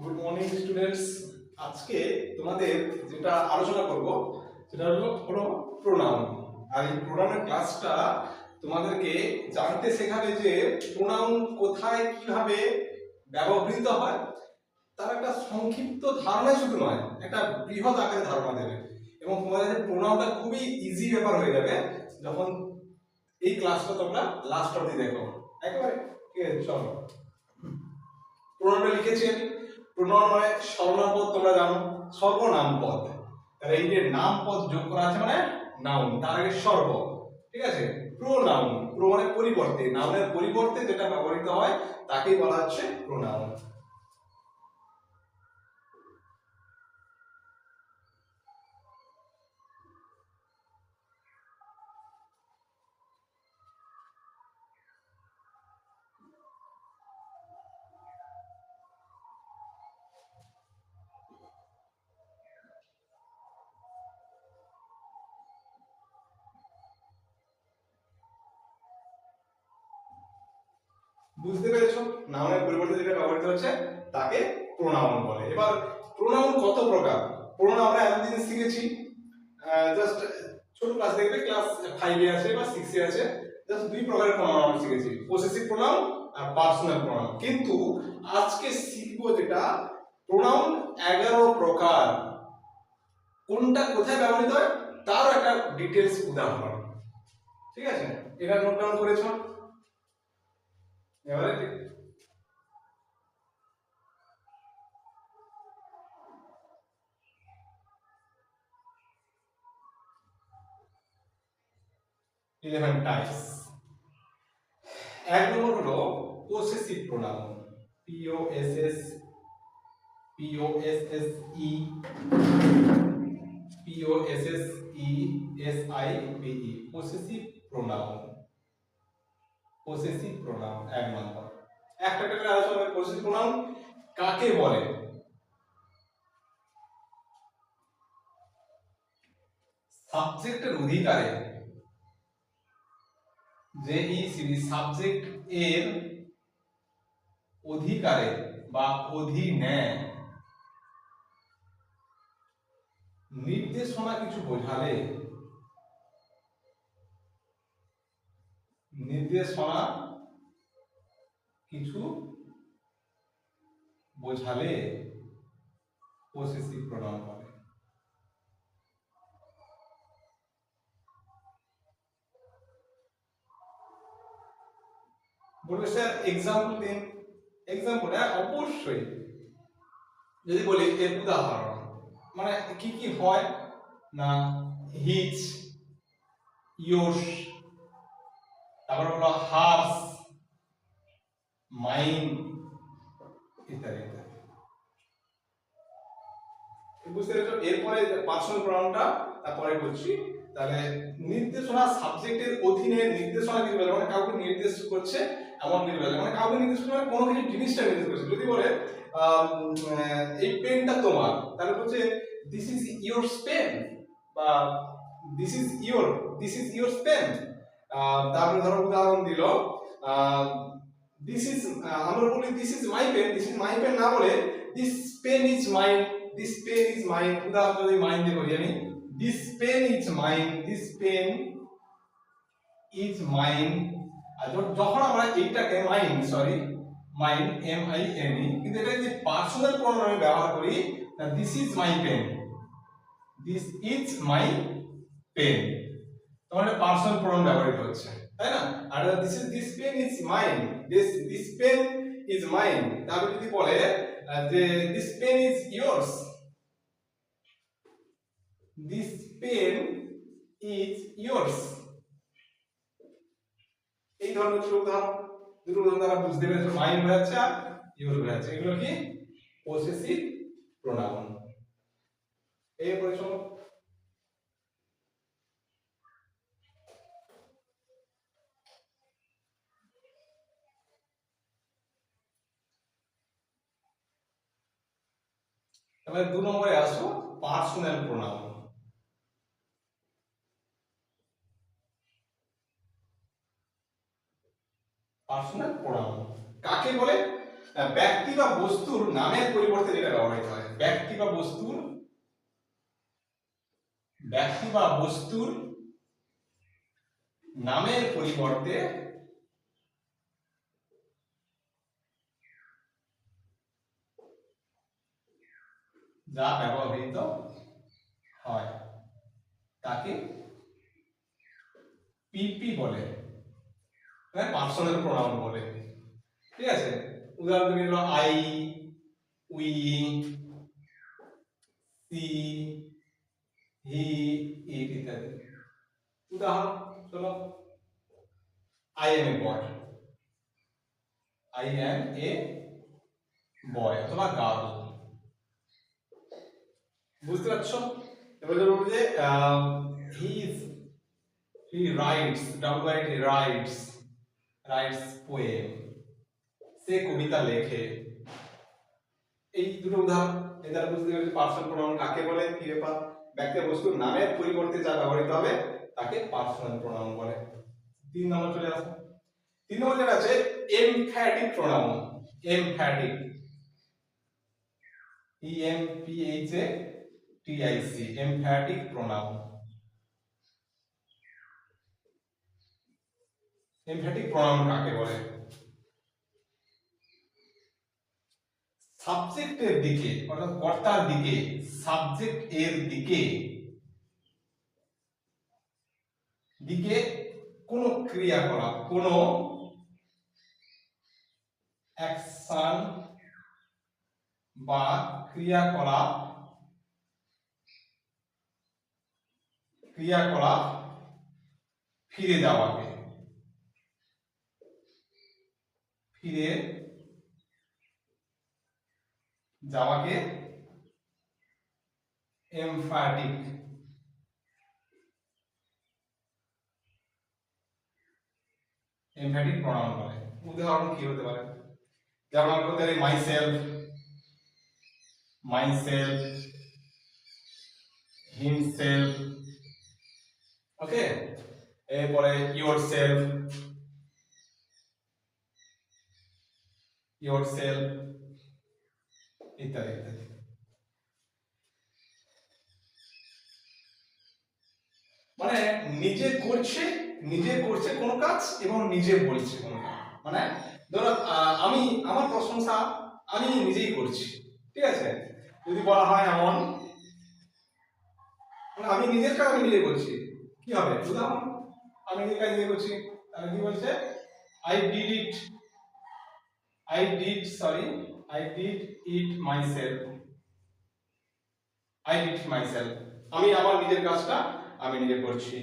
Good morning students. আজকে তোমাদের যেটা আলোচনা করব সেটা হলো প্রোনাউন। আর এই প্রোনাউনের ক্লাসটা তোমাদেরকে জানতে শেখাবে যে প্রোনাউন কোথায় কিভাবে ব্যবহৃত হয়, তার একটা সংক্ষিপ্ত ধারণা শুধু নয়, একটা বৃহৎ আকারে ধারণা দেবে। এবং তোমাদের প্রোনাউনটা খুবই ইজি ব্যাপার হয়ে যাবে যখন এই ক্লাসটা তোমরা লাস্ট অবধি দেখো। একেবারে ঠিক আছে, চলো প্রোনাউনটা লিখেছি আমি। প্রোনাউন মানে সর্বনাম পদ, তোমরা জানো সর্বনাম পদ। তাহলে এই যে নাম পদ যোগ করা আছে মানে নাউন, তার আগে সর্ব, ঠিক আছে। প্রোনাউন, প্রো মানে পরিবর্তে, নাউনের পরিবর্তে যেটা ব্যবহৃত হয় তাকেই বলা হচ্ছে প্রোনাউন। বুঝতে পেরেছো? নাউনের পরিবর্তে যেটা ব্যবহৃত হচ্ছে তাকে প্রোনাউন বলে। এবার প্রোনাউন কত প্রকার? প্রোনাউন আমরা এতদিন শিখেছি, জাস্ট ছোট ক্লাস দেখবে, ক্লাস 5 এ আছে বা 6 এ আছে, জাস্ট দুই প্রকারের প্রোনাউন আমরা শিখেছি, পসেসিভ প্রোনাউন আর পার্সোনাল প্রোনাউন। কিন্তু আজকে শিখবো যেটা প্রোনাউন 11 প্রকার, কোনটা কোথায় ব্যবহৃত হয় তার একটা ডিটেইলস উদাহরণ। ঠিক আছে, এটা নোট ডাউন করেছো? এবারে 11 টাইপস। এক নম্বর হলো possessive pronoun, P O S S, P O S S E, P O S S E, S I V E, possessive pronoun. Possessive pronoun এক নম্বর। একটা করে আলোচনা করি। পসেসিভ প্রোনাউন কাকে বলে? সাবজেক্টের অধিকারে, যে এই সিরিজ সাবজেক্ট এর অধিকারে বা অধীনে নির্দেশনা কিছু বোঝালে, নির্দেশনা কিছু বোঝালে পসেসিভ প্রোনাউন বলে। বলবে স্যার এক্সাম্পল দিন। এক্সাম্পল অবশ্যই, যদি বলি এর উদাহরণ মানে কি কি হয় না, হিজ, ইয়োস, তারপর হলো হার্স, মাইন, ইত্যাদি ইত্যাদি। বুঝতে পেরেছো? এরপরে পার্সোনাল প্রোনাউনটা তারপরে বলছি। তাহলে নির্দেশনা, সাবজেক্টের অধীনে নির্দেশনা কিছু বলে, মানে কাউকে নির্দেশ করছে এমন কিছু বলে, মানে কাউকে নির্দেশ করছে মানে কোনো কিছু জিনিসটা নির্দেশ করছে। যদি বলে এই পেনটা তোমার, তাহলে বলছে দিস ইজ ইয়োর পেন, বা দিস ইজ ইয়োর পেন। তারপরে ধরো উদাহরণ দিল, দিস ইজ, আমরা বলি this is my pen, this is my pen না বলে this pen is mine, this pen is mine. উদাহরণ যদি মাইন দিয়ে বলি আমি, this pen is mine, this pen is mine. আর যখন আমরা এইটাকে mine, sorry mine, M I N E, কিন্তু এটা যদি পার্সোনাল প্রোনাউন ব্যবহার করি, this is my pen, this is my pen, তাহলে পার্সোনাল প্রোনাউন ব্যবহৃত হচ্ছে, তাই না? আর this pen is mine, this pen is mine, তাহলে যদি বলে যে this pen is yours, this pen is yours. এই ধরনের দুটো উদাহরণ দ্বারা বুঝতে পেরেছো মাইন বোঝাচ্ছে আর ইয়োর বোঝাচ্ছে। এগুলো কি পসেসিভ প্রোনাউন। এরপরে চলো তাহলে 2 নম্বরে আসো, পার্সোনাল প্রোনাউন। পার্সোনাল প্রোনাউন কাকে বলে? ব্যক্তি বা বস্তুর নামের পরিবর্তে যেটা ব্যবহৃত হয়, ব্যক্তি বা বস্তুর নামের পরিবর্তে যা ব্যবহৃত হয় তাকে পিপি বলে, মানে পার্সোনাল প্রোনাউন বলে। ঠিক আছে, উদাহরণ তুমি হলো I, we, she, he, it ইত্যাদি। উদাহরণ চলো, I am a boy, I am a boy অথবা গার্ল। বুঝতে পারছো? এবার বলবো যে হি রাইটস, রাইটস পোয়েম, সে কবিতা লেখে। এই দুটো উদাহরণ, এই দ্বারা বুঝতে পারছি পার্সোনাল প্রোনাউন কাকে বলে, কি ব্যাপার। ব্যক্তি বস্তুর নামের পরিবর্তে যা ব্যবহৃত হবে তাকে পার্সোনাল প্রোনাউন বলে। 3 নম্বর চলে আসো। 3 নম্বর যেটা আছে emphatic pronoun. Emphatic, E M P H A T I C, emphatic pronoun. Emphatic pronoun কাকে বলে? সাবজেক্টের দিকে অর্থাৎ কর্তার দিকে, সাবজেক্ট এর দিকে কোন ক্রিয়াকলাপ, কোন অ্যাকশন বা ক্রিয়াকলাপ ফিরে যাওয়াকে এমফ্যাটিক প্রোনাউন বলে। উদাহরণ কি হতে পারে? যেমন আমরা বলতে পারি মাইসেলফ, হিমসেলফ, ওকে। এরপরে ইয়োরসেলফ ইত্যাদি ইত্যাদি। মানে নিজে করছে কোন কাজ এবং নিজে বলছে কোন কাজ। মানে ধরো আমি আমার প্রশংসা আমি নিজেই করছি, ঠিক আছে। যদি বলা হয় এমন, মানে আমি নিজের কাজ আমি নিজে করছি, কি হবে? উদাহরণ, আমি নিজের কাজ নিজে করছি, তাহলে কি বলছে? I did it myself। আমি আমার নিজের কাজটা আমি নিজে করছি।